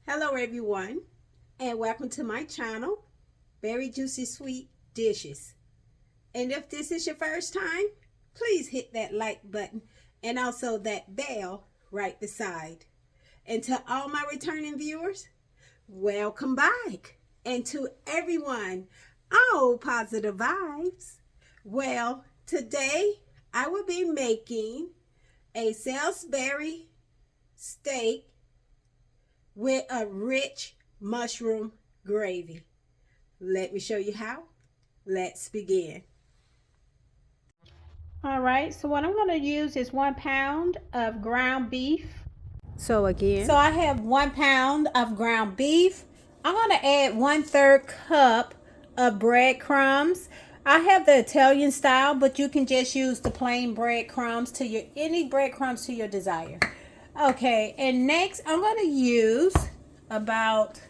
Hello everyone, and welcome to my channel, Berryjuicysweet Dishes. And if this is your first time, please hit that like button and also that bell right beside. And to all my returning viewers, welcome back. And to everyone, all positive vibes. Well, today I will be making a Salisbury steak with a rich mushroom gravy. Let me show you how. Let's begin. All right, so what I'm going to use is 1 pound of ground beef. So I have 1 pound of ground beef. I'm going to add 1/3 cup of breadcrumbs. I have the Italian style, but you can just use the plain breadcrumbs to your any breadcrumbs to your desire. Okay, and next I'm going to use about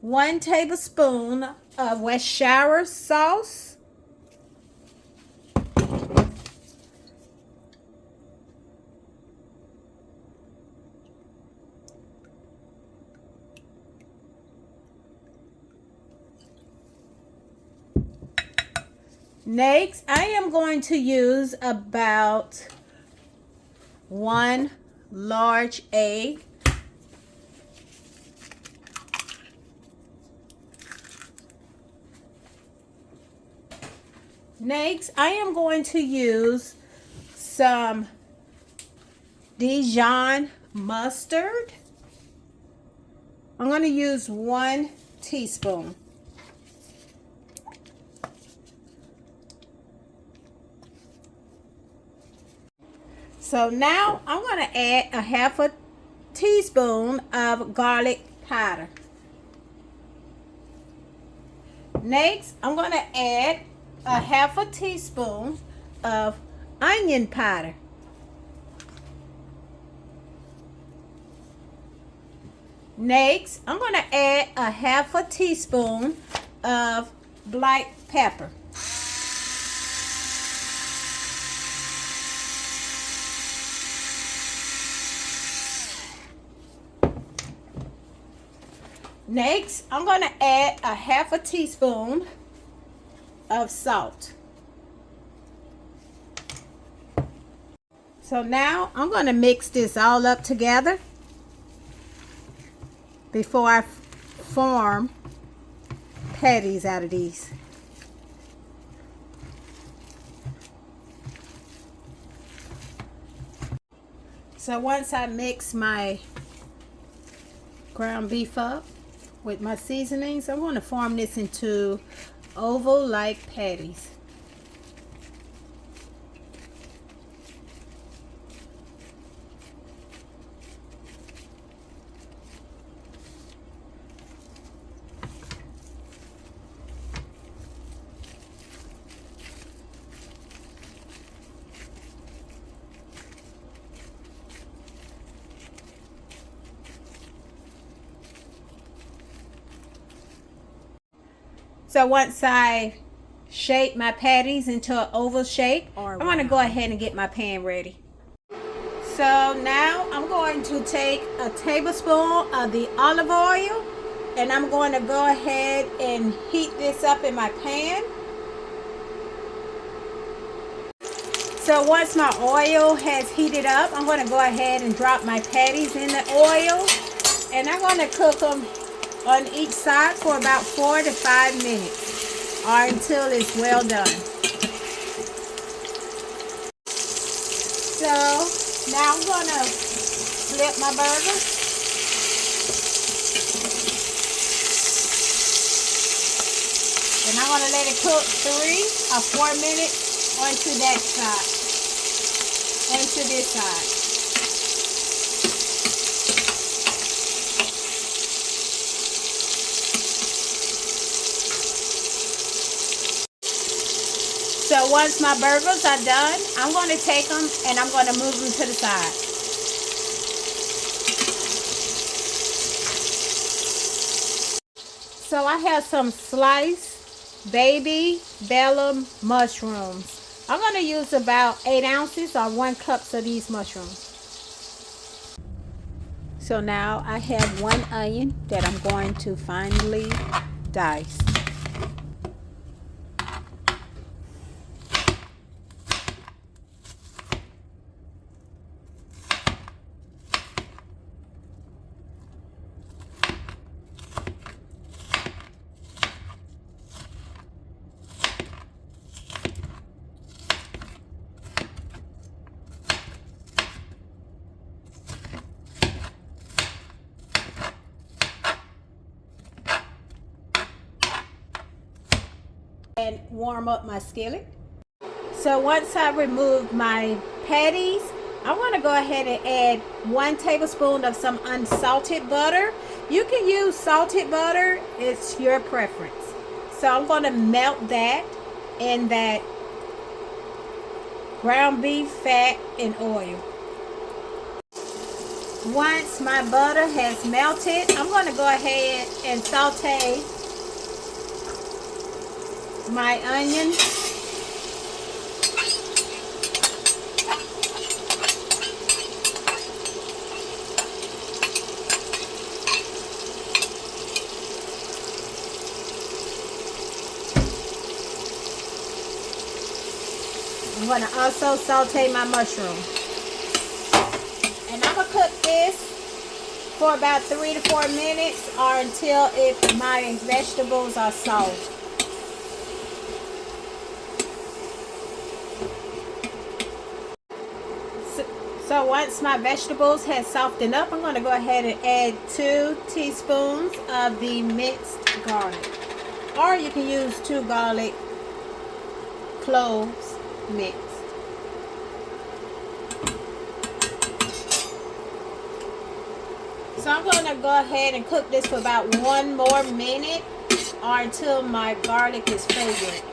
1 tablespoon of Worcestershire sauce. Next, I am going to use about 1 large egg. Next, I am going to use some Dijon mustard. I'm going to use 1 teaspoon. So now I'm going to add a 1/2 teaspoon of garlic powder. Next, I'm going to add a 1/2 teaspoon of onion powder. Next, I'm going to add a 1/2 teaspoon of black pepper. Next, I'm going to add a 1/2 teaspoon of salt. So now I'm going to mix this all up together before I form patties out of these. So once I mix my ground beef up with my seasonings, I'm going to form this into oval-like patties. So once I shape my patties into an oval shape, I'm going to go ahead and get my pan ready. So now I'm going to take a tablespoon of the olive oil and I'm going to go ahead and heat this up in my pan. So once my oil has heated up, I'm going to go ahead and drop my patties in the oil and I'm going to cook them on each side for about 4 to 5 minutes or until it's well done. So now I'm going to flip my burger. And I'm going to let it cook 3 or 4 minutes onto that side, onto this side. So once my burgers are done, I'm going to take them and I'm going to move them to the side. So I have some sliced baby bellum mushrooms. I'm going to use about 8 ounces or 1 cup of these mushrooms. So now I have one onion that I'm going to finely dice. And warm up my skillet. So once I remove my patties, I want to go ahead and add 1 tablespoon of some unsalted butter. You can use salted butter, it's your preference. So I'm going to melt that in that ground beef fat and oil. Once my butter has melted, I'm going to go ahead and saute my onion. I'm going to also saute my mushroom. And I'm going to cook this for about 3 to 4 minutes or until my vegetables are soft. So once my vegetables have softened up, I'm going to go ahead and add 2 teaspoons of the minced garlic. Or you can use 2 garlic cloves mixed. So I'm going to go ahead and cook this for about 1 more minute or until my garlic is fragrant.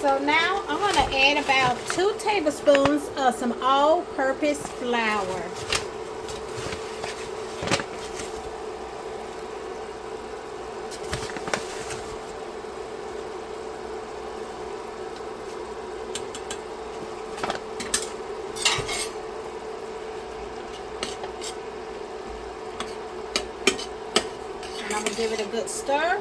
So now I'm going to add about 2 tablespoons of some all-purpose flour. And I'm going to give it a good stir.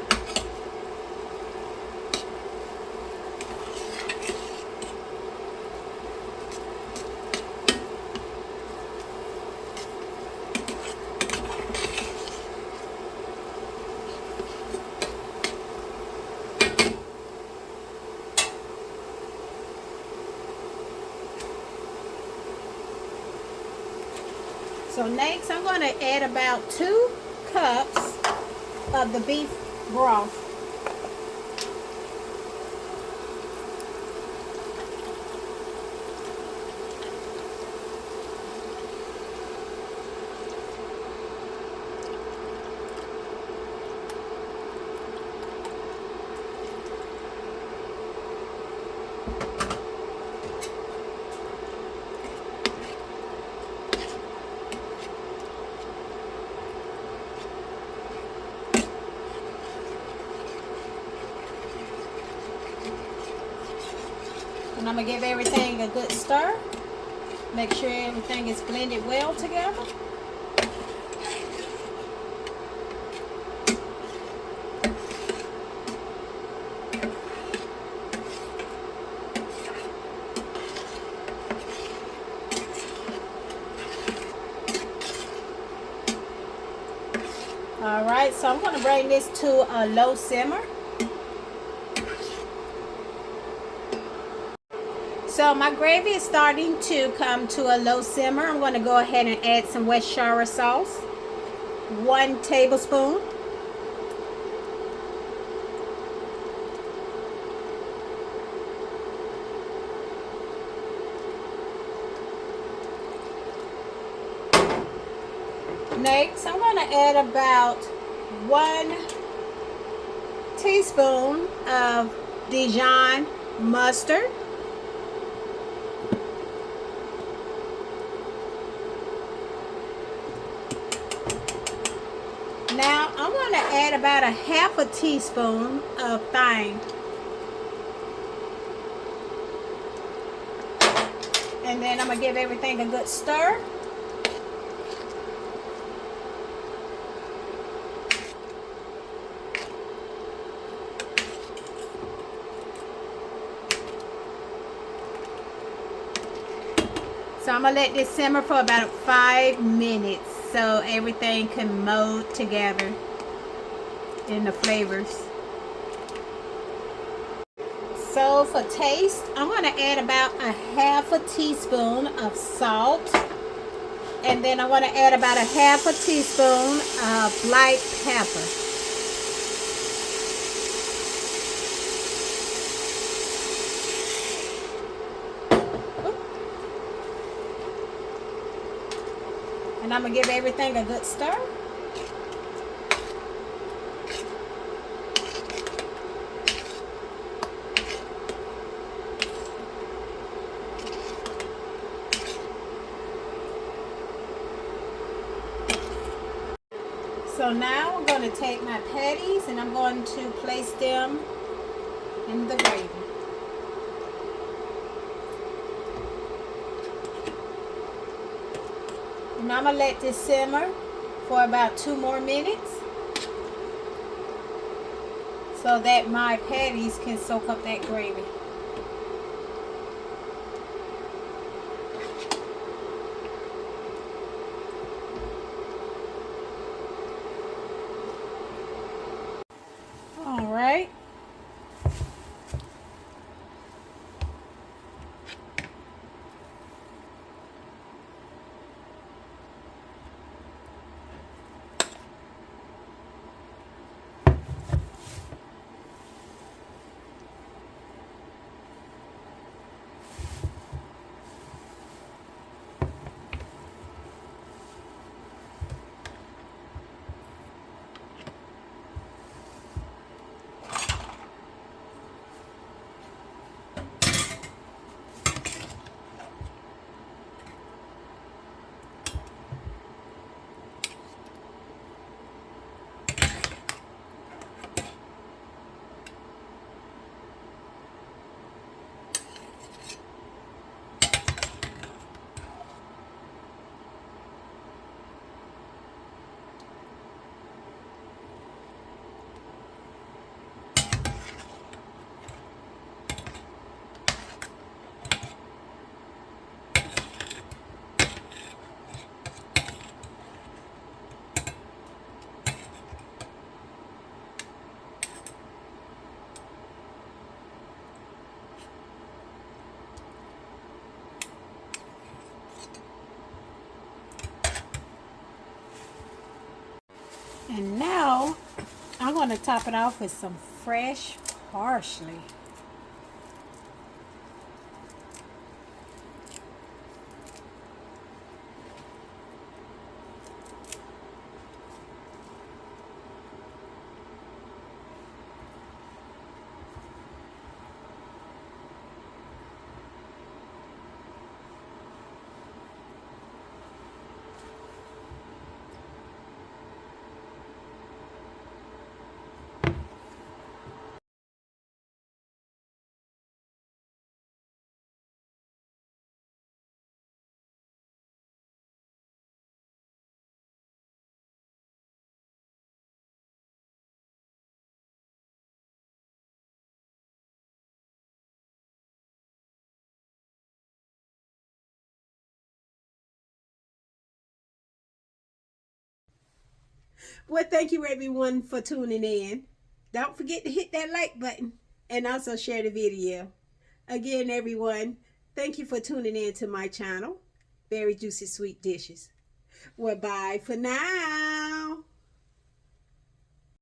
So next I'm going to add about 2 cups of the beef broth. And I'm going to give everything a good stir. Make sure everything is blended well together. Alright, so I'm going to bring this to a low simmer. So my gravy is starting to come to a low simmer. I'm going to go ahead and add some Worcestershire sauce. 1 tablespoon. Next, I'm going to add about 1 teaspoon of Dijon mustard. Now, I'm going to add about a 1/2 teaspoon of thyme. And then I'm going to give everything a good stir. So I'm going to let this simmer for about 5 minutes so everything can mold together in the flavors. So for taste, I'm going to add about a half a teaspoon of salt. And then I'm going to add about a half a teaspoon of black pepper. And I'm going to give everything a good stir. So now I'm going to take my patties and I'm going to place them in the gravy. And I'm going to let this simmer for about 2 more minutes so that my patties can soak up that gravy. All right. And now I'm going to top it off with some fresh parsley. Well, thank you everyone for tuning in. Don't forget to hit that like button and also share the video. Again, everyone, thank you for tuning in to my channel, Very Juicy Sweet Dishes. Well, bye for now.